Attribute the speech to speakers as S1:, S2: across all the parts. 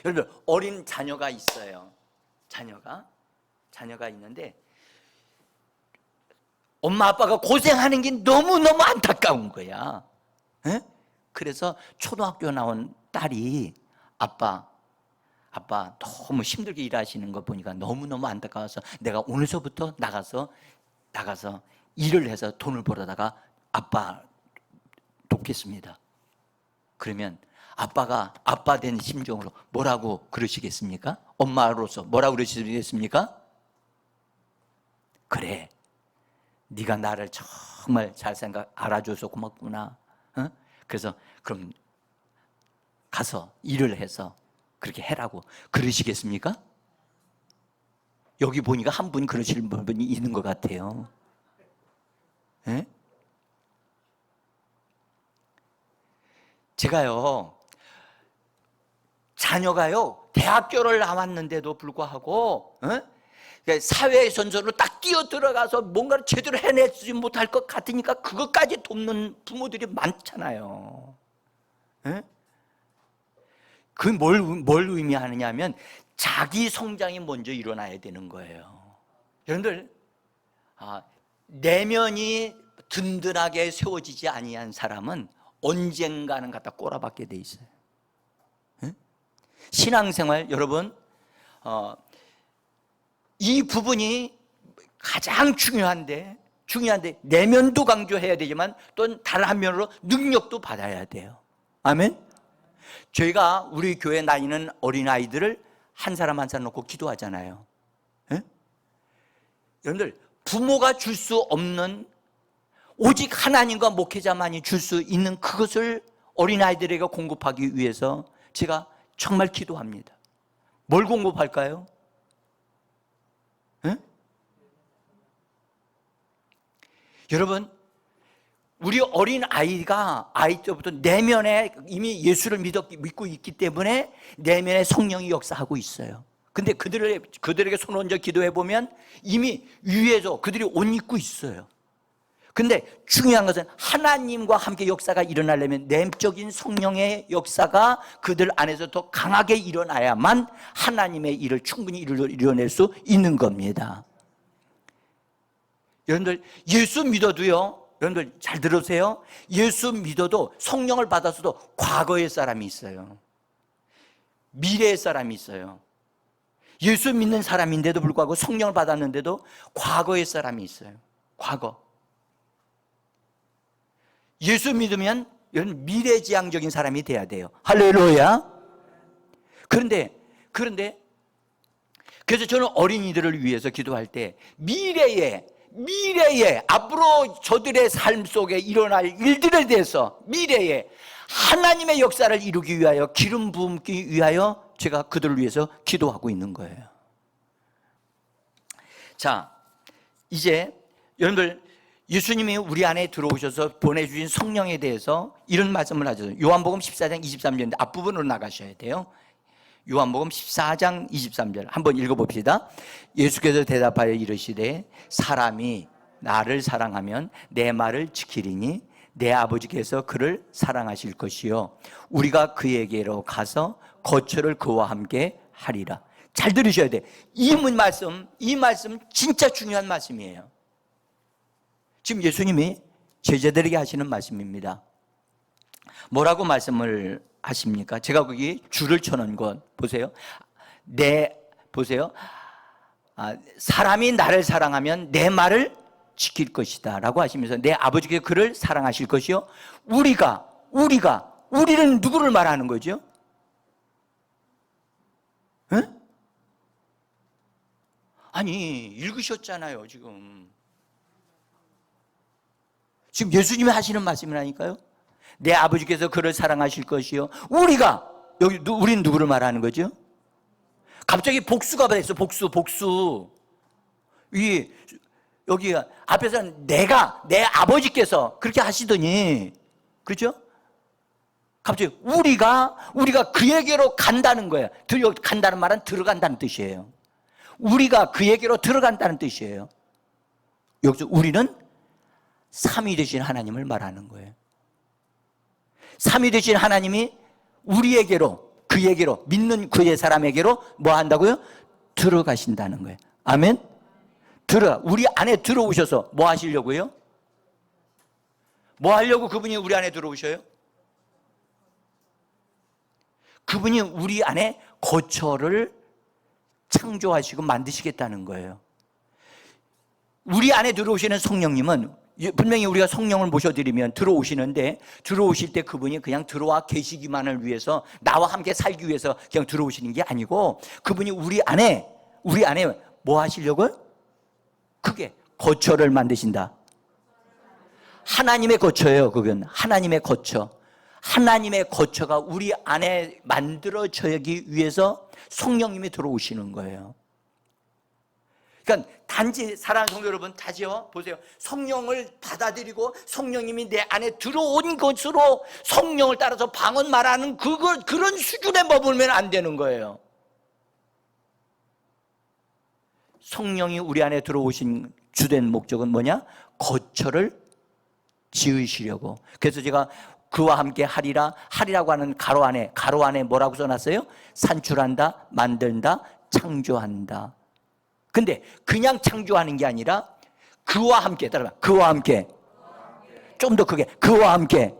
S1: 여러분, 어린 자녀가 있어요. 자녀가 있는데 엄마 아빠가 고생하는 게 너무너무 안타까운 거야. 에? 그래서 초등학교 나온 딸이 아빠 너무 힘들게 일하시는 거 보니까 너무너무 안타까워서 내가 오늘서부터 나가서 일을 해서 돈을 벌어다가 아빠 돕겠습니다. 그러면 아빠가 아빠 된 심정으로 뭐라고 그러시겠습니까? 엄마로서 뭐라고 그러시겠습니까? 그래, 네가 나를 정말 잘 알아줘서 고맙구나. 어? 그래서 그럼 가서 일을 해서 그렇게 해라고 그러시겠습니까? 여기 보니까 한 분 그러시는 분이 있는 것 같아요. 예? 제가요, 자녀가요 대학교를 나왔는데도 불구하고 사회의 전선으로 딱 뛰어 들어가서 뭔가를 제대로 해내지 못할 것 같으니까 그것까지 돕는 부모들이 많잖아요. 그 뭘 의미하느냐 하면 자기 성장이 먼저 일어나야 되는 거예요. 여러분들, 내면이 든든하게 세워지지 아니한 사람은 언젠가는 갖다 꼬라박게 돼 있어요. 신앙생활, 여러분, 이 부분이 가장 중요한데 내면도 강조해야 되지만 또 다른 한면으로 능력도 받아야 돼요. 아멘. 저희가 우리 교회 다니는 어린아이들을 한 사람 한 사람 놓고 기도하잖아요. 여러분들, 부모가 줄 수 없는 오직 하나님과 목회자만이 줄 수 있는 그것을 어린아이들에게 공급하기 위해서 제가 정말 기도합니다. 뭘 공급할까요? 여러분, 우리 어린 아이가 아이 때부터 내면에 이미 예수를 믿고 있기 때문에 내면에 성령이 역사하고 있어요. 근데 그들에게 손 얹어 기도해 보면 이미 위에서 그들이 옷 입고 있어요. 근데 중요한 것은 하나님과 함께 역사가 일어나려면 내적인 성령의 역사가 그들 안에서 더 강하게 일어나야만 하나님의 일을 충분히 이뤄낼 수 있는 겁니다. 여러분들, 예수 믿어도요, 여러분들 잘 들으세요. 예수 믿어도 성령을 받았어도 과거의 사람이 있어요. 미래의 사람이 있어요. 예수 믿는 사람인데도 불구하고 성령을 받았는데도 과거의 사람이 있어요. 과거. 예수 믿으면 미래지향적인 사람이 돼야 돼요. 할렐루야. 그런데 그래서 저는 어린이들을 위해서 기도할 때 미래에 앞으로 저들의 삶 속에 일어날 일들에 대해서 미래에 하나님의 역사를 이루기 위하여 기름 부음기 위하여 제가 그들을 위해서 기도하고 있는 거예요. 자, 이제 여러분들, 예수님이 우리 안에 들어오셔서 보내주신 성령에 대해서 이런 말씀을 하셨어요. 요한복음 14장 23절인데 앞부분으로 나가셔야 돼요. 요한복음 14장 23절 한번 읽어봅시다. 예수께서 대답하여 이르시되 사람이 나를 사랑하면 내 말을 지키리니 내 아버지께서 그를 사랑하실 것이요 우리가 그에게로 가서 거처를 그와 함께 하리라. 잘 들으셔야 돼. 이 말씀 진짜 중요한 말씀이에요. 지금 예수님이 제자들에게 하시는 말씀입니다. 뭐라고 말씀을 하십니까? 제가 거기 줄을 쳐놓은 것 보세요. 보세요. 사람이 나를 사랑하면 내 말을 지킬 것이다 라고 하시면서 내 아버지께 그를 사랑하실 것이요 우리는 누구를 말하는 거죠? 아니, 읽으셨잖아요. 지금 예수님이 하시는 말씀이라니까요. 내 아버지께서 그를 사랑하실 것이요 우리는 누구를 말하는 거죠? 갑자기 복수가 됐어. 복수. 여기 앞에서는 내 아버지께서 그렇게 하시더니, 그렇죠? 갑자기 우리가 그에게로 간다는 거예요. 간다는 말은 들어간다는 뜻이에요. 우리가 그에게로 들어간다는 뜻이에요. 여기서 우리는 삼위 되신 하나님을 말하는 거예요. 삼위 되신 하나님이 우리에게로 그에게로, 믿는 그의 사람에게로 뭐 한다고요? 들어가신다는 거예요. 아멘? 우리 안에 들어오셔서 뭐 하시려고요? 뭐 하려고 그분이 우리 안에 들어오셔요? 그분이 우리 안에 거처를 창조하시고 만드시겠다는 거예요. 우리 안에 들어오시는 성령님은 분명히 우리가 성령을 모셔드리면 들어오시는데, 들어오실 때 그분이 그냥 들어와 계시기만을 위해서, 나와 함께 살기 위해서 그냥 들어오시는 게 아니고, 그분이 우리 안에 뭐 하시려고요? 그게 거처를 만드신다. 하나님의 거처예요. 그건 하나님의 거처. 하나님의 거처가 우리 안에 만들어지기 위해서 성령님이 들어오시는 거예요. 그러니까 단지 사랑하는 성도 여러분, 다시요 보세요. 성령을 받아들이고 성령님이 내 안에 들어온 것으로 성령을 따라서 방언 말하는 그런 수준에 머물면 안 되는 거예요. 성령이 우리 안에 들어오신 주된 목적은 뭐냐? 거처를 지으시려고. 그래서 제가 그와 함께 하리라고 하는 가로 안에 뭐라고 써놨어요? 산출한다, 만든다, 창조한다. 근데 그냥 창조하는 게 아니라 그와 함께, 따라봐, 그와 함께, 좀 더 크게, 그와 함께.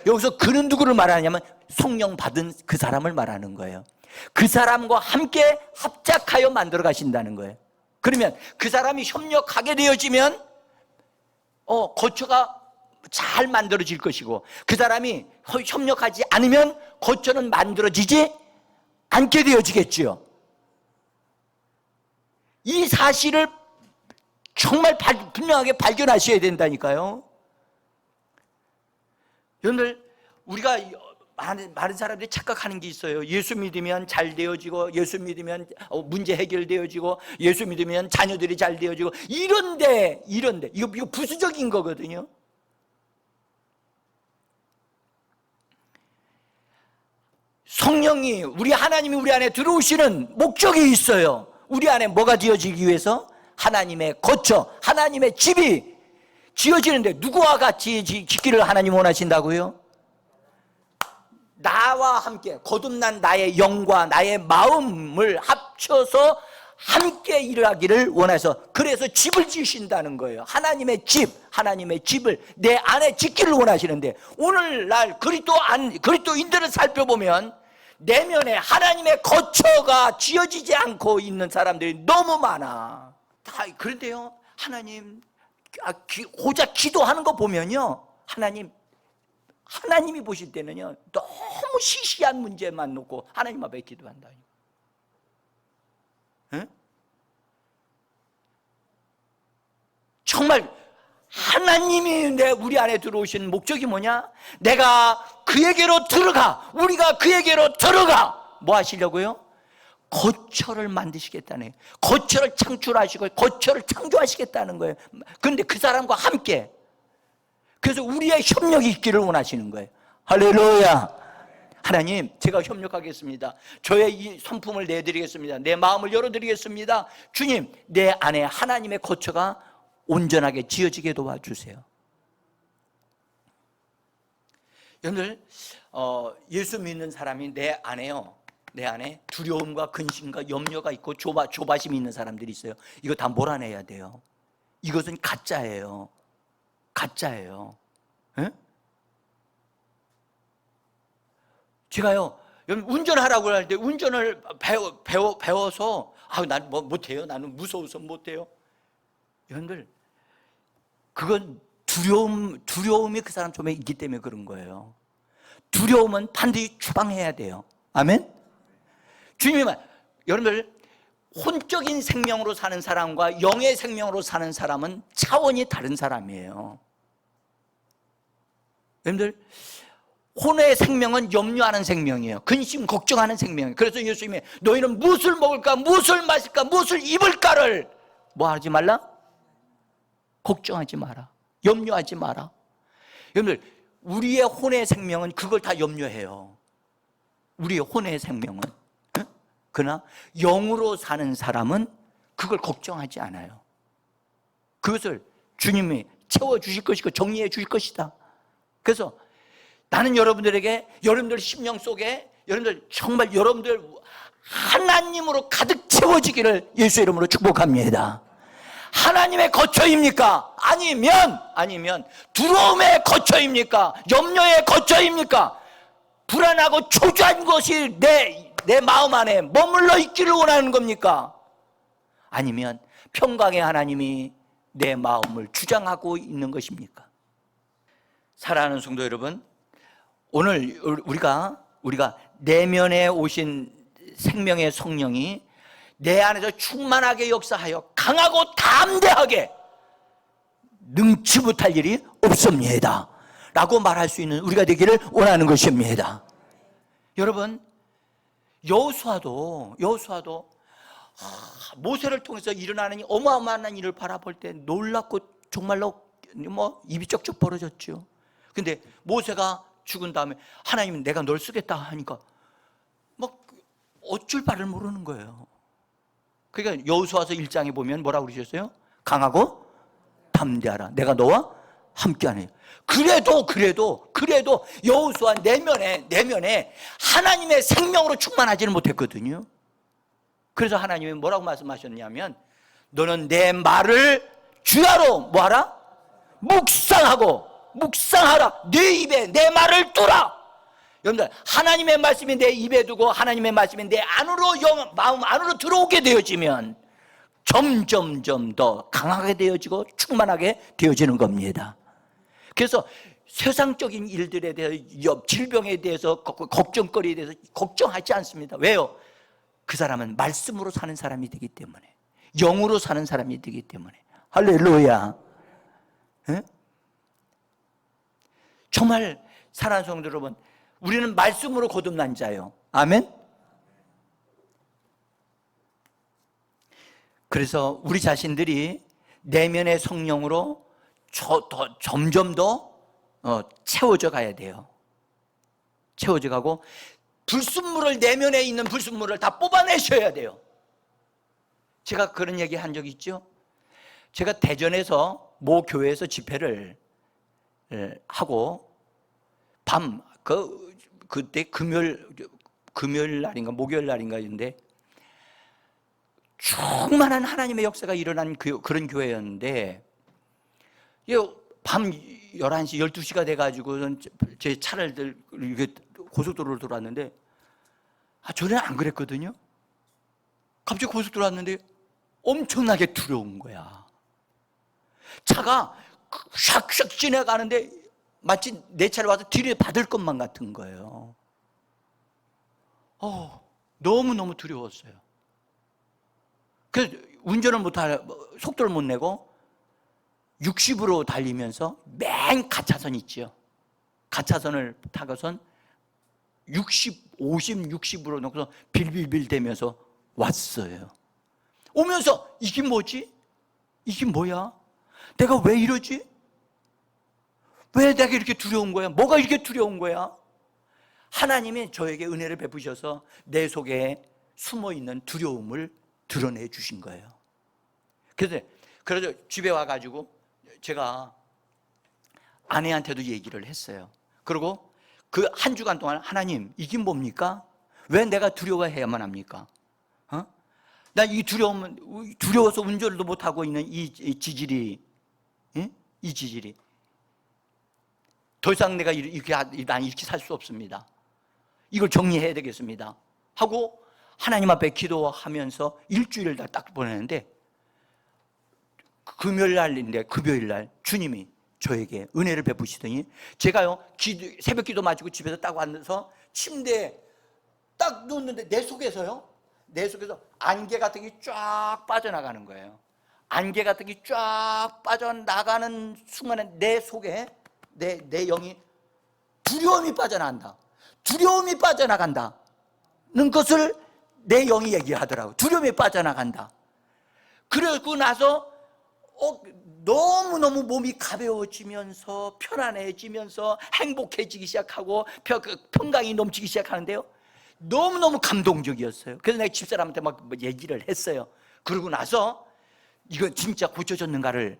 S1: 여기서 그는 누구를 말하냐면 성령 받은 그 사람을 말하는 거예요. 그 사람과 함께 합작하여 만들어 가신다는 거예요. 그러면 그 사람이 협력하게 되어지면 거처가 잘 만들어질 것이고, 그 사람이 협력하지 않으면 거처는 만들어지지 않게 되어지겠지요. 이 사실을 정말 분명하게 발견하셔야 된다니까요. 여러분들, 우리가 많은 사람들이 착각하는 게 있어요. 예수 믿으면 잘 되어지고, 예수 믿으면 문제 해결되어지고, 예수 믿으면 자녀들이 잘 되어지고, 이런데 이거 부수적인 거거든요. 성령이, 하나님이 우리 안에 들어오시는 목적이 있어요. 우리 안에 뭐가 지어지기 위해서? 하나님의 거처, 하나님의 집이 지어지는데 누구와 같이 짓기를 하나님 원하신다고요? 나와 함께, 거듭난 나의 영과 나의 마음을 합쳐서 함께 일하기를 원해서, 그래서 집을 지으신다는 거예요. 하나님의 집을 내 안에 짓기를 원하시는데, 오늘날 그리스도인들을 살펴보면 내면에 하나님의 거처가 지어지지 않고 있는 사람들이 너무 많아. 그런데요, 하나님, 고작 기도하는 거 보면요, 하나님이 보실 때는요, 너무 시시한 문제만 놓고 하나님 앞에 기도한다. 응? 정말 하나님이 우리 안에 들어오신 목적이 뭐냐? 내가 그에게로 들어가, 우리가 그에게로 들어가. 뭐 하시려고요? 거처를 만드시겠다는, 거처를 창출하시고 거처를 창조하시겠다는 거예요. 그런데 그 사람과 함께, 그래서 우리의 협력이 있기를 원하시는 거예요. 할렐루야. 하나님, 제가 협력하겠습니다. 저의 이 성품을 내드리겠습니다. 내 마음을 열어드리겠습니다. 주님, 내 안에 하나님의 거처가 온전하게 지어지게 도와주세요. 여러분들, 예수 믿는 사람이 내 안에 두려움과 근심과 염려가 있고 조바심이 있는 사람들이 있어요. 이거 다 몰아내야 돼요. 이것은 가짜예요. 에? 제가요, 여러분, 운전하라고 할 때 운전을 배워서 난 뭐 못해요. 나는 무서워서 못해요. 여러분들, 그건 두려움이 그 사람 속에 있기 때문에 그런 거예요. 두려움은 반드시 추방해야 돼요. 아멘? 주님이 여러분들, 혼적인 생명으로 사는 사람과 영의 생명으로 사는 사람은 차원이 다른 사람이에요. 여러분들, 혼의 생명은 염려하는 생명이에요. 근심, 걱정하는 생명이에요. 그래서 예수님이 너희는 무엇을 먹을까, 무엇을 마실까, 무엇을 입을까를 뭐 하지 말라? 걱정하지 마라. 염려하지 마라. 여러분들, 우리의 혼의 생명은 그걸 다 염려해요. 우리의 혼의 생명은. 그러나 영으로 사는 사람은 그걸 걱정하지 않아요. 그것을 주님이 채워주실 것이고 정리해 주실 것이다. 그래서 나는 여러분들 심령 속에 여러분들 정말 여러분들 하나님으로 가득 채워지기를 예수 이름으로 축복합니다. 하나님의 거처입니까? 아니면 두려움의 거처입니까? 염려의 거처입니까? 불안하고 초조한 것이 내 마음 안에 머물러 있기를 원하는 겁니까? 아니면 평강의 하나님이 내 마음을 주장하고 있는 것입니까? 사랑하는 성도 여러분, 오늘 우리가 내면에 오신 생명의 성령이 내 안에서 충만하게 역사하여 강하고 담대하게 능치 못할 일이 없습니다 라고 말할 수 있는 우리가 되기를 원하는 것입니다. 여러분, 여호수아도 모세를 통해서 일어나는 어마어마한 일을 바라볼 때 놀랍고 정말로 입이 쩍쩍 벌어졌죠. 근데 모세가 죽은 다음에 하나님 내가 널 쓰겠다 하니까 어쩔 바를 모르는 거예요. 그러니까 여호수아서 1장에 보면 뭐라고 그러셨어요? 강하고 담대하라. 내가 너와 함께하네. 그래도 여호수아 내면에 하나님의 생명으로 충만하지는 못했거든요. 그래서 하나님이 뭐라고 말씀하셨냐면 너는 내 말을 주야로 뭐하라? 묵상하라. 네 입에 내 말을 두라. 여러분들, 하나님의 말씀이 내 입에 두고 하나님의 말씀이 내 안으로 마음 안으로 들어오게 되어지면 점점 더 강하게 되어지고 충만하게 되어지는 겁니다. 그래서 세상적인 일들에 대해서, 질병에 대해서, 걱정거리에 대해서 걱정하지 않습니다. 왜요? 그 사람은 말씀으로 사는 사람이 되기 때문에, 영으로 사는 사람이 되기 때문에. 할렐루야. 네? 정말 사랑하는 성도 여러분, 우리는 말씀으로 거듭난 자요. 아멘. 그래서 우리 자신들이 내면의 성령으로 점점 더 채워져 가야 돼요. 채워져 가고 불순물을, 내면에 있는 불순물을 다 뽑아내셔야 돼요. 제가 그런 얘기 한 적 있죠. 제가 대전에서 모 교회에서 집회를 하고 그때 금요일 날인가 목요일 날인가였는데 충만한 하나님의 역사가 일어난 그런 교회였는데 밤 11시, 12시가 돼가지고 제 차를 고속도로를 돌아왔는데 전에는 안 그랬거든요. 갑자기 고속도로 왔는데 엄청나게 두려운 거야. 차가 샥샥 지나가는데 마치 내 차를 와서 뒤를 받을 것만 같은 거예요. 너무너무 두려웠어요. 그래서 운전을 속도를 못 내고 60으로 달리면서 맨 가차선 있죠. 가차선을 타고선 50으로 놓고서 빌빌빌 대면서 왔어요. 오면서 이게 뭐지? 이게 뭐야? 내가 왜 이러지? 왜 내가 이렇게 두려운 거야? 뭐가 이렇게 두려운 거야? 하나님이 저에게 은혜를 베푸셔서 내 속에 숨어있는 두려움을 드러내 주신 거예요. 그래서 집에 와가지고 제가 아내한테도 얘기를 했어요. 그리고 그 한 주간 동안 하나님, 이게 뭡니까? 왜 내가 두려워해야만 합니까? 나 이 두려워서 운전도 못하고 있는 이 지질이, 이 지질이 더 이상 내가 난 이렇게 살 수 없습니다. 이걸 정리해야 되겠습니다 하고 하나님 앞에 기도하면서 일주일을 딱 보내는데 금요일 날 주님이 저에게 은혜를 베푸시더니 제가요 새벽 기도 마치고 집에서 딱 와서 침대에 딱 누웠는데 내 속에서 안개 같은 게 쫙 빠져나가는 거예요. 안개 같은 게 쫙 빠져나가는 순간에 내 속에 내 영이 두려움이 빠져나간다는 것을 내 영이 얘기하더라고요. 두려움이 빠져나간다. 그러고 나서 너무너무 몸이 가벼워지면서 편안해지면서 행복해지기 시작하고 평강이 넘치기 시작하는데요, 너무너무 감동적이었어요. 그래서 내가 집사람한테 막 얘기를 했어요. 그러고 나서 이거 진짜 고쳐졌는가를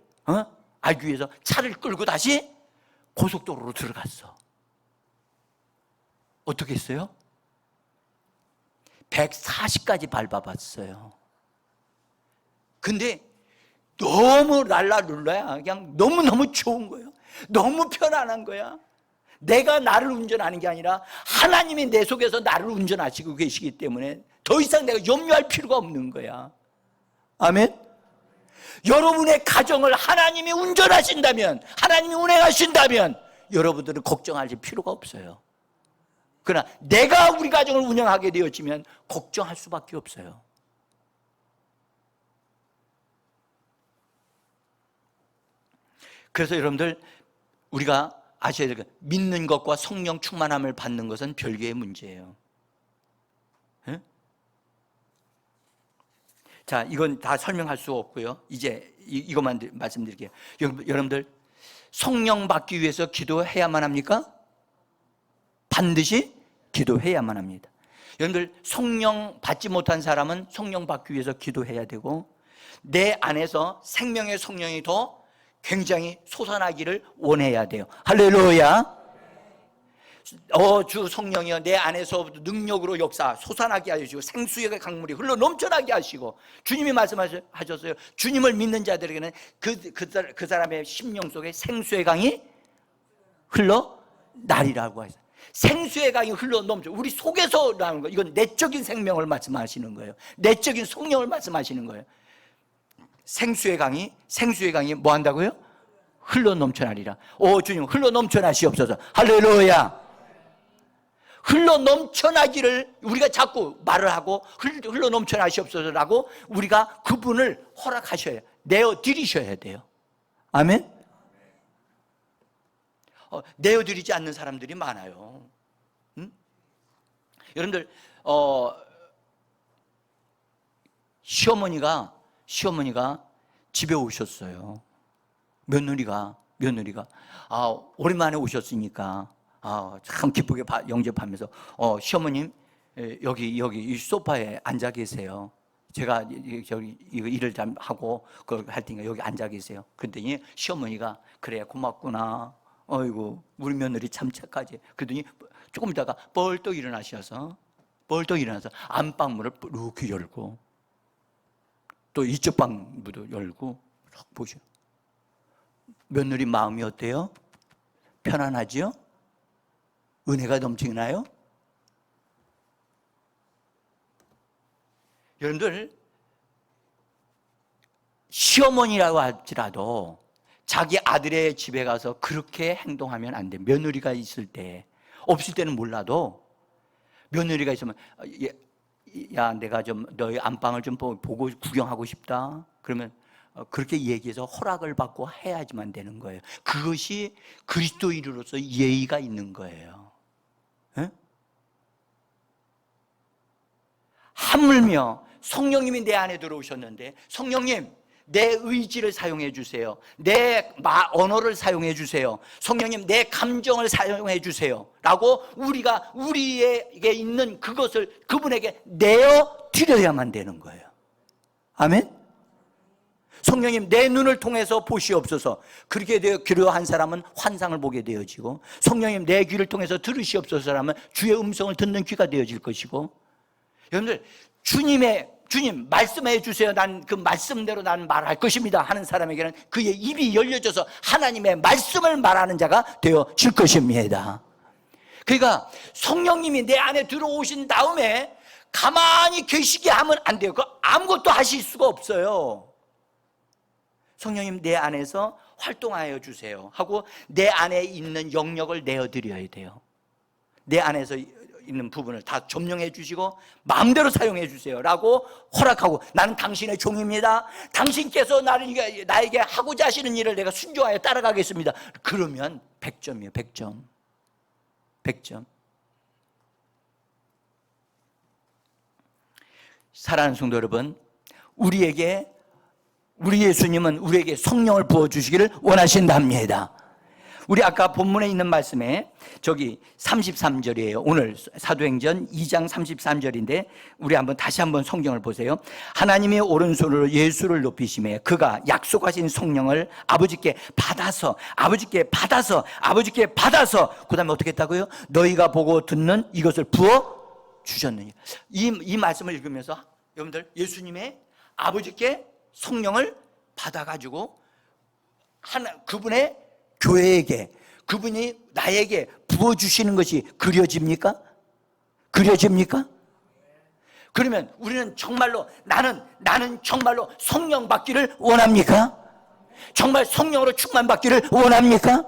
S1: 알기 위해서 차를 끌고 다시 고속도로로 들어갔어. 어떻게 했어요? 140까지 밟아봤어요. 근데 너무 랄라룰라야. 그냥 너무너무 좋은 거예요. 너무 편안한 거야. 내가 나를 운전하는 게 아니라 하나님이 내 속에서 나를 운전하시고 계시기 때문에 더 이상 내가 염려할 필요가 없는 거야. 아멘. 여러분의 가정을 하나님이 운전하신다면, 하나님이 운행하신다면 여러분들은 걱정할 필요가 없어요. 그러나 내가 우리 가정을 운영하게 되어지면 걱정할 수밖에 없어요. 그래서 여러분들, 우리가 아셔야 될 것, 믿는 것과 성령 충만함을 받는 것은 별개의 문제예요. 네? 자, 이건 다 설명할 수 없고요. 이제 이것만 말씀드릴게요. 여러분들, 성령 받기 위해서 기도해야만 합니까? 반드시 기도해야만 합니다. 여러분들, 성령 받지 못한 사람은 성령 받기 위해서 기도해야 되고, 내 안에서 생명의 성령이 더 굉장히 솟아나기를 원해야 돼요. 할렐루야. 주 성령이여, 내 안에서 능력으로 역사 솟아나게 하시고 생수의 강물이 흘러 넘쳐나게 하시고, 주님이 말씀하셨어요. 주님을 믿는 자들에게는 그 사람의 심령 속에 생수의 강이 흘러 나리라고 하셨어요. 생수의 강이 흘러 넘쳐 우리 속에서 나오는 거, 이건 내적인 생명을 말씀하시는 거예요. 내적인 성령을 말씀하시는 거예요. 생수의 강이 뭐 한다고요? 흘러 넘쳐나리라. 오 주님, 흘러 넘쳐나시옵소서. 할렐루야. 흘러 넘쳐나기를 우리가 자꾸 말을 하고, 흘러 넘쳐나시옵소서라고 우리가 그분을 허락하셔야, 내어드리셔야 돼요. 아멘. 내어드리지 않는 사람들이 많아요. 응? 여러분들, 시어머니가 집에 오셨어요. 며느리가 오랜만에 오셨으니까 참 기쁘게 영접하면서 시어머님, 여기 이 소파에 앉아 계세요. 제가 저기 이거 일을 좀 하고 그걸 할 테니까 여기 앉아 계세요. 그랬더니 시어머니가 그래 고맙구나. 어이구 우리 며느리 참 착하지. 그러더니 조금 있다가 벌떡 일어나서 안방문을 이렇게 열고, 또 이쪽 방문도 열고 쭉 보셔. 며느리 마음이 어때요? 편안하지요? 은혜가 넘치나요? 여러분들, 시어머니라고 할지라도 자기 아들의 집에 가서 그렇게 행동하면 안 돼. 며느리가 있을 때, 없을 때는 몰라도 며느리가 있으면, 야 내가 좀 너희 안방을 좀 보고 구경하고 싶다. 그러면 그렇게 얘기해서 허락을 받고 해야지만 되는 거예요. 그것이 그리스도인으로서 예의가 있는 거예요. 에? 하물며 성령님이 내 안에 들어오셨는데, 성령님 내 의지를 사용해 주세요. 내 언어를 사용해 주세요. 성령님 내 감정을 사용해 주세요 라고 우리가 우리에게 있는 그것을 그분에게 내어 드려야만 되는 거예요. 아멘. 성령님 내 눈을 통해서 보시옵소서. 그렇게 되어 기도한 사람은 환상을 보게 되어지고, 성령님 내 귀를 통해서 들으시옵소서라면 주의 음성을 듣는 귀가 되어질 것이고, 여러분들 주님 말씀해 주세요. 난 그 말씀대로 난 말할 것입니다 하는 사람에게는 그의 입이 열려져서 하나님의 말씀을 말하는 자가 되어질 것입니다. 그러니까 성령님이 내 안에 들어오신 다음에 가만히 계시게 하면 안 돼요. 아무것도 하실 수가 없어요. 성령님 내 안에서 활동하여 주세요 하고 내 안에 있는 영역을 내어드려야 돼요. 내 안에서 있는 부분을 다 점령해 주시고 마음대로 사용해 주세요 라고 허락하고, 나는 당신의 종입니다. 당신께서 나에게 하고자 하시는 일을 내가 순종하여 따라가겠습니다. 그러면 100점이에요. 100점. 사랑하는 성도 여러분, 우리 예수님은 우리에게 성령을 부어주시기를 원하신답니다. 우리 아까 본문에 있는 말씀에 저기 33절이에요. 오늘 사도행전 2장 33절인데 우리 다시 한번 성경을 보세요. 하나님의 오른손으로 예수를 높이심에 그가 약속하신 성령을 아버지께 받아서 그 다음에 어떻게 했다고요? 너희가 보고 듣는 이것을 부어 주셨느냐. 이 말씀을 읽으면서 여러분들 예수님의 아버지께 성령을 받아가지고 그분의 교회에게, 그분이 나에게 부어주시는 것이 그려집니까? 그려집니까? 그러면 우리는 정말로 나는 정말로 성령 받기를 원합니까? 정말 성령으로 충만받기를 원합니까?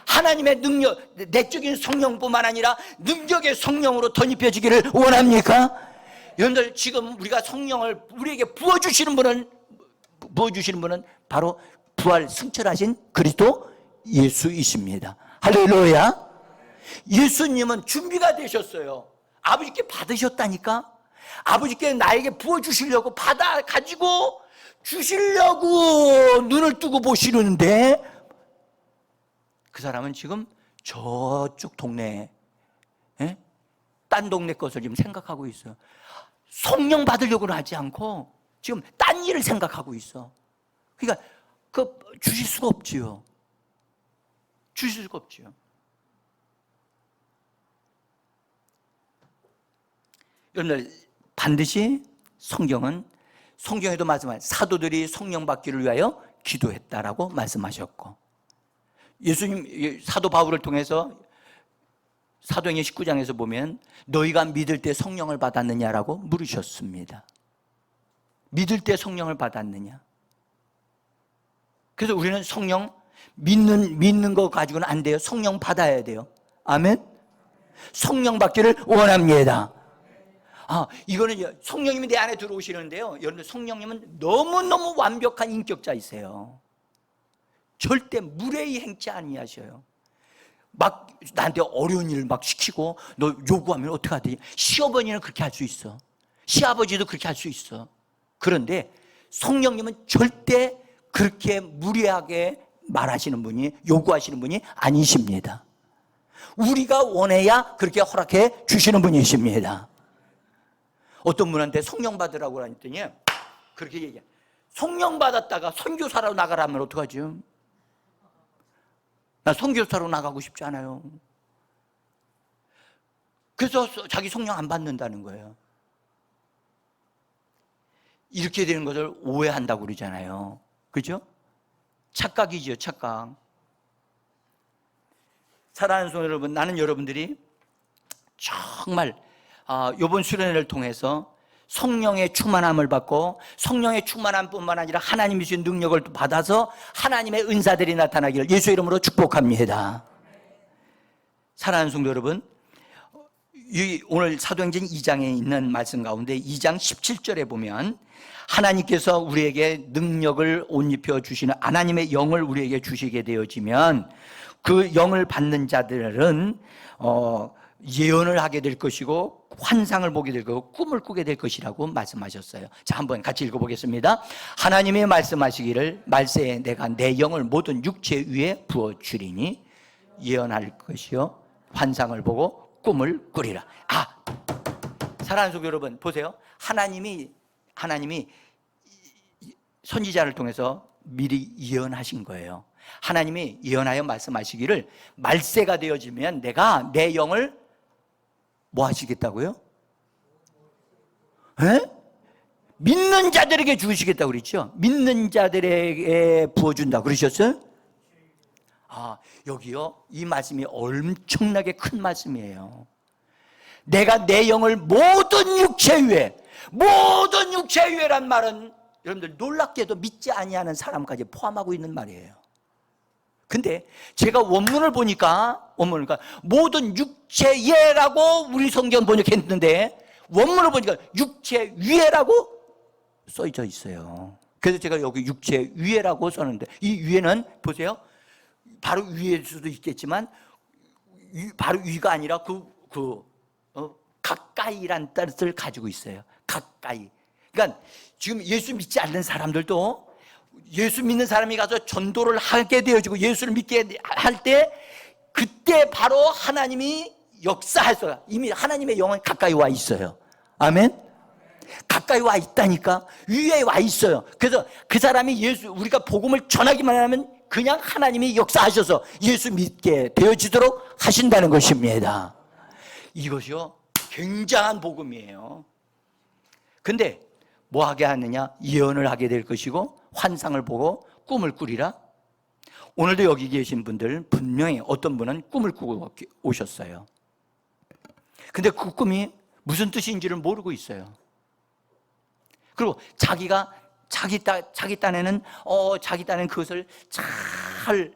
S1: 하나님의 능력, 내적인 성령뿐만 아니라 능력의 성령으로 덧입혀지기를 원합니까? 여러분들 지금 우리가 성령을 우리에게 부어주시는 분은 바로 부활 승천하신 그리스도 예수이십니다. 할렐루야. 예수님은 준비가 되셨어요. 아버지께 받으셨다니까. 아버지께 나에게 부어주시려고 받아 가지고 주시려고 눈을 뜨고 보시는데 그 사람은 지금 저쪽 동네에, 딴 동네 것을 지금 생각하고 있어요. 성령 받으려고는 하지 않고 지금 딴 일을 생각하고 있어. 그러니까 주실 수가 없지요. 주실 수가 없지요. 여러분들 반드시 성경에도 말씀하신 사도들이 성령 받기를 위하여 기도했다라고 말씀하셨고, 예수님 사도 바울을 통해서 사도행전 19장에서 보면 너희가 믿을 때 성령을 받았느냐라고 물으셨습니다. 믿을 때 성령을 받았느냐. 그래서 우리는 성령 믿는 거 가지고는 안 돼요. 성령 받아야 돼요. 아멘. 성령 받기를 원합니다. 이거는 성령님이 내 안에 들어오시는데요, 여러분 성령님은 너무너무 완벽한 인격자이세요. 절대 무례히 행치 아니하셔요. 막 나한테 어려운 일을 막 시키고 너 요구하면 어떻게 하지? 시어머니는 그렇게 할 수 있어. 시아버지도 그렇게 할 수 있어. 그런데 성령님은 절대 그렇게 무례하게 말하시는 분이, 요구하시는 분이 아니십니다. 우리가 원해야 그렇게 허락해 주시는 분이십니다. 어떤 분한테 성령 받으라고 하더니 그렇게 얘기해. 성령 받았다가 선교사로 나가라면 어떡하지? 나 선교사로 나가고 싶지 않아요. 그래서 자기 성령 안 받는다는 거예요. 이렇게 되는 것을 오해한다고 그러잖아요. 그죠? 착각이죠, 착각. 사랑하는 성도 여러분, 나는 여러분들이 정말 이번 수련회를 통해서 성령의 충만함을 받고 성령의 충만함뿐만 아니라 하나님이 주신 능력을 받아서 하나님의 은사들이 나타나기를 예수 이름으로 축복합니다. 사랑하는 성도 여러분, 오늘 사도행전 2장에 있는 말씀 가운데 2장 17절에 보면 하나님께서 우리에게 능력을 옷 입혀 주시는 하나님의 영을 우리에게 주시게 되어지면 그 영을 받는 자들은 예언을 하게 될 것이고 환상을 보게 될 것이고 꿈을 꾸게 될 것이라고 말씀하셨어요. 자, 한번 같이 읽어보겠습니다. 하나님이 말씀하시기를 말세에 내가 내 영을 모든 육체 위에 부어주리니 예언할 것이요 환상을 보고 꿈을 꾸리라. 사랑하는 성도 여러분, 보세요. 하나님이 선지자를 통해서 미리 예언하신 거예요. 하나님이 예언하여 말씀하시기를 말세가 되어지면 내가 내 영을 뭐 하시겠다고요? 믿는 자들에게 주시겠다고 그랬죠? 믿는 자들에게 부어준다 그러셨어요? 여기요, 이 말씀이 엄청나게 큰 말씀이에요. 내가 내 영을 모든 육체 위에란 말은 여러분들 놀랍게도 믿지 아니하는 사람까지 포함하고 있는 말이에요. 근데 제가 원문을 보니까 모든 육체예라고 우리 성경 번역했는데 원문을 보니까 육체 위에라고 써져 있어요. 그래서 제가 여기 육체 위에라고 썼는데 이 위에는 보세요. 바로 위일 수도 있겠지만 바로 위가 아니라 가까이란 뜻을 가지고 있어요. 가까이. 그러니까 지금 예수 믿지 않는 사람들도 예수 믿는 사람이 가서 전도를 하게 되어지고 예수를 믿게 할 때 그때 바로 하나님이 역사해서 이미 하나님의 영은 가까이 와 있어요. 아멘. 가까이 와 있다니까. 위에 와 있어요. 그래서 그 사람이 우리가 복음을 전하기만 하면 그냥 하나님이 역사하셔서 예수 믿게 되어지도록 하신다는 것입니다. 이것이요 굉장한 복음이에요. 근데 뭐 하게 하느냐? 예언을 하게 될 것이고 환상을 보고 꿈을 꾸리라. 오늘도 여기 계신 분들 분명히 어떤 분은 꿈을 꾸고 오셨어요. 근데 그 꿈이 무슨 뜻인지를 모르고 있어요. 그리고 자기 딴에는 그것을 잘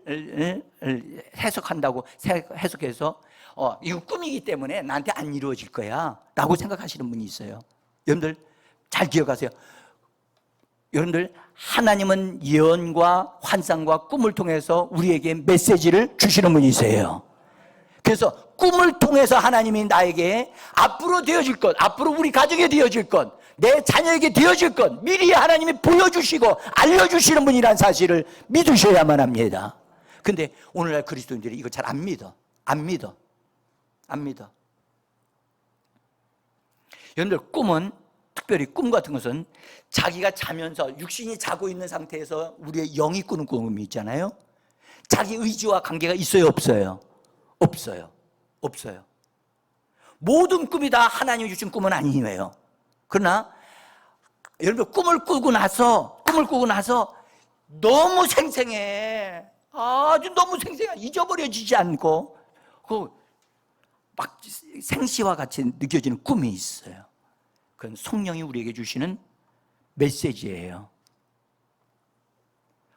S1: 해석한다고 해석해서 이거 꿈이기 때문에 나한테 안 이루어질 거야 라고 생각하시는 분이 있어요. 여러분들 잘 기억하세요. 여러분들, 하나님은 예언과 환상과 꿈을 통해서 우리에게 메시지를 주시는 분이세요. 그래서 꿈을 통해서 하나님이 나에게 앞으로 되어질 것, 앞으로 우리 가정에 되어질 것, 내 자녀에게 되어질 것 미리 하나님이 보여주시고 알려주시는 분이라는 사실을 믿으셔야만 합니다. 근데 오늘날 그리스도인들이 이거 잘 안 믿어. 여러분들, 꿈은, 특별히 꿈 같은 것은 자기가 자면서 육신이 자고 있는 상태에서 우리의 영이 꾸는 꿈이 있잖아요. 자기 의지와 관계가 있어요, 없어요? 없어요. 모든 꿈이 다 하나님이 주신 꿈은 아니에요. 그러나 여러분, 꿈을 꾸고 나서 너무 생생해. 아주 너무 생생해. 잊어버려지지 않고 막 생시와 같이 느껴지는 꿈이 있어요. 그건 성령이 우리에게 주시는 메시지예요.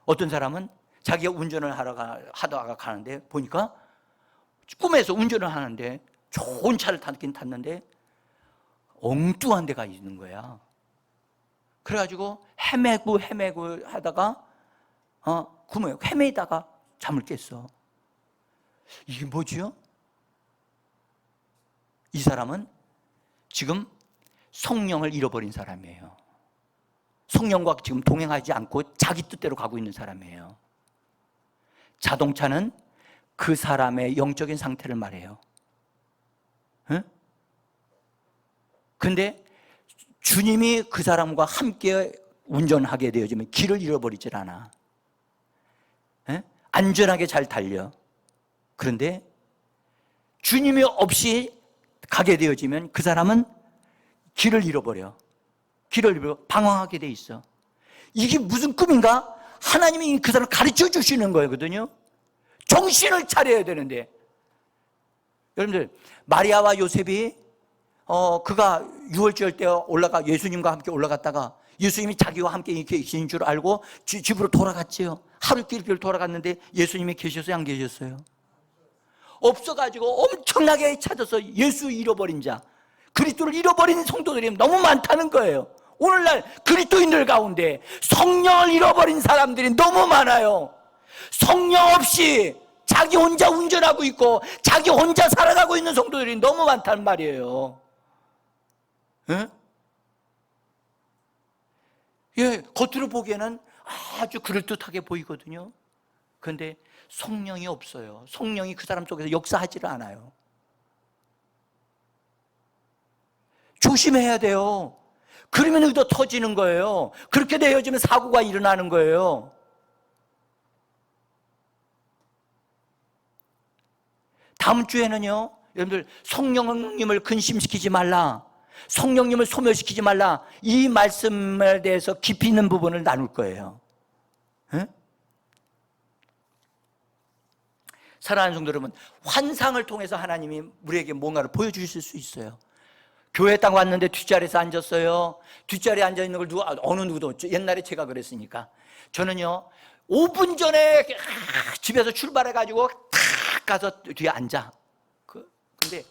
S1: 어떤 사람은 자기가 운전을 하다가 가는데 보니까 꿈에서 운전을 하는데 좋은 차를 탔는데 엉뚱한 데가 있는 거야. 그래가지고 헤매고 하다가 꿈에 헤매다가 잠을 깼어. 이게 뭐지요? 이 사람은 지금 성령을 잃어버린 사람이에요. 성령과 지금 동행하지 않고 자기 뜻대로 가고 있는 사람이에요. 자동차는 그 사람의 영적인 상태를 말해요. 근데 주님이 그 사람과 함께 운전하게 되어지면 길을 잃어버리질 않아. 안전하게 잘 달려. 그런데 주님이 없이 가게 되어지면 그 사람은 길을 잃어버려. 방황하게 돼 있어. 이게 무슨 꿈인가? 하나님이 그 사람을 가르쳐 주시는 거거든요. 정신을 차려야 되는데. 여러분들, 마리아와 요셉이 그가 유월절 때 예수님과 함께 올라갔다가 예수님이 자기와 함께 계신 줄 알고 집으로 돌아갔지요. 하루길 돌아갔는데 예수님이 계셨어요, 안 계셨어요? 없어가지고 엄청나게 찾아서 예수 잃어버린 자, 그리스도를 잃어버린 성도들이 너무 많다는 거예요. 오늘날 그리스도인들 가운데 성령을 잃어버린 사람들이 너무 많아요. 성령 없이 자기 혼자 운전하고 있고 자기 혼자 살아가고 있는 성도들이 너무 많단 말이에요. 겉으로 보기에는 아주 그럴듯하게 보이거든요. 그런데 성령이 없어요. 성령이 그 사람 속에서 역사하지를 않아요. 조심해야 돼요. 그러면 의도 터지는 거예요. 그렇게 되어지면 사고가 일어나는 거예요. 다음 주에는요, 여러분들, 성령님을 근심시키지 말라, 성령님을 소멸시키지 말라, 이 말씀에 대해서 깊이 있는 부분을 나눌 거예요. 사랑하는 성도 여러분, 환상을 통해서 하나님이 우리에게 뭔가를 보여주실 수 있어요. 교회 딱 왔는데 뒷자리에서 앉았어요. 뒷자리에 앉아있는 걸 어느 누구도, 옛날에 제가 그랬으니까. 저는요, 5분 전에 집에서 출발해가지고 탁 가서 뒤에 앉아. 근데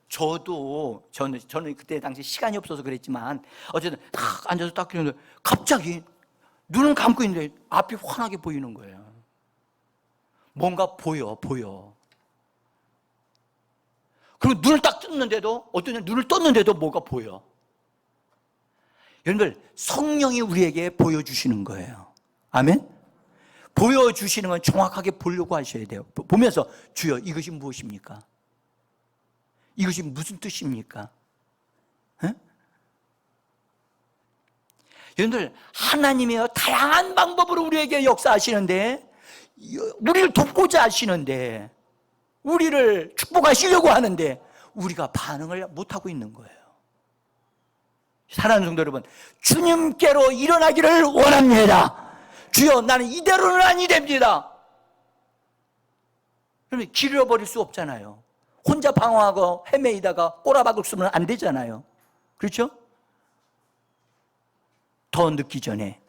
S1: 저는 그때 당시 시간이 없어서 그랬지만 어쨌든 탁 앉아서 딱 그러는데 갑자기 눈은 감고 있는데 앞이 환하게 보이는 거예요. 뭔가 보여. 그리고 눈을 딱 떴는데도, 어떤 눈을 떴는데도 뭐가 보여. 여러분들, 성령이 우리에게 보여주시는 거예요. 아멘? 보여주시는 건 정확하게 보려고 하셔야 돼요. 보면서, 주여, 이것이 무엇입니까? 이것이 무슨 뜻입니까? 여러분들, 하나님이요, 다양한 방법으로 우리에게 역사하시는데, 우리를 돕고자 하시는데, 우리를 축복하시려고 하는데 우리가 반응을 못하고 있는 거예요. 사랑하는 성도 여러분, 주님께로 일어나기를 원합니다. 주여, 나는 이대로는 아니 됩니다. 그러면 길 잃어버릴 수 없잖아요. 혼자 방황하고 헤매이다가 꼬라박을 쓰면 안 되잖아요. 그렇죠? 더 늦기 전에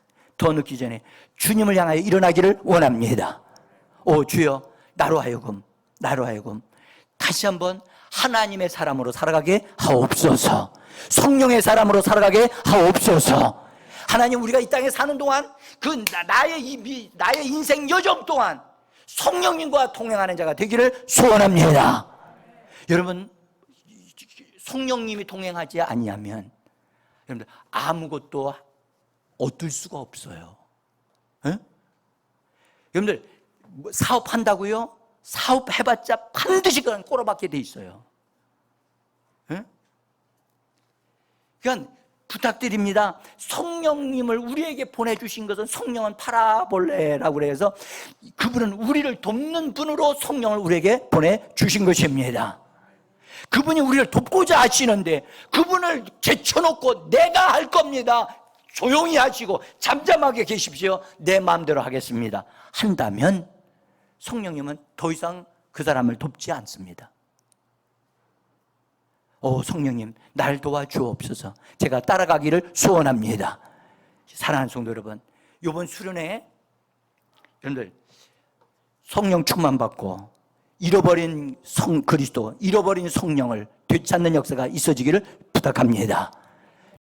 S1: 주님을 향하여 일어나기를 원합니다. 오 주여, 나로 하여금 다시 한번 하나님의 사람으로 살아가게 하옵소서. 성령의 사람으로 살아가게 하옵소서. 하나님, 우리가 이 땅에 사는 동안 나의 인생 여정 동안 성령님과 동행하는 자가 되기를 소원합니다. 여러분, 성령님이 동행하지 아니하면 여러분들 아무것도 얻을 수가 없어요. 에? 여러분들 사업한다고요? 사업해봤자 반드시 그런 꼬라박게 돼 있어요. 에? 그러니까 부탁드립니다. 성령님을 우리에게 보내주신 것은, 성령은 파라볼레라고 그래서 그분은 우리를 돕는 분으로 성령을 우리에게 보내주신 것입니다. 그분이 우리를 돕고자 하시는데 그분을 제쳐놓고 내가 할 겁니다, 조용히 하시고 잠잠하게 계십시오, 내 마음대로 하겠습니다 한다면 성령님은 더 이상 그 사람을 돕지 않습니다. 오 성령님, 날 도와주옵소서. 제가 따라가기를 소원합니다. 사랑하는 성도 여러분, 이번 수련회에 여러분들 성령 충만 받고 잃어버린 그리스도, 잃어버린 성령을 되찾는 역사가 있어지기를 부탁합니다.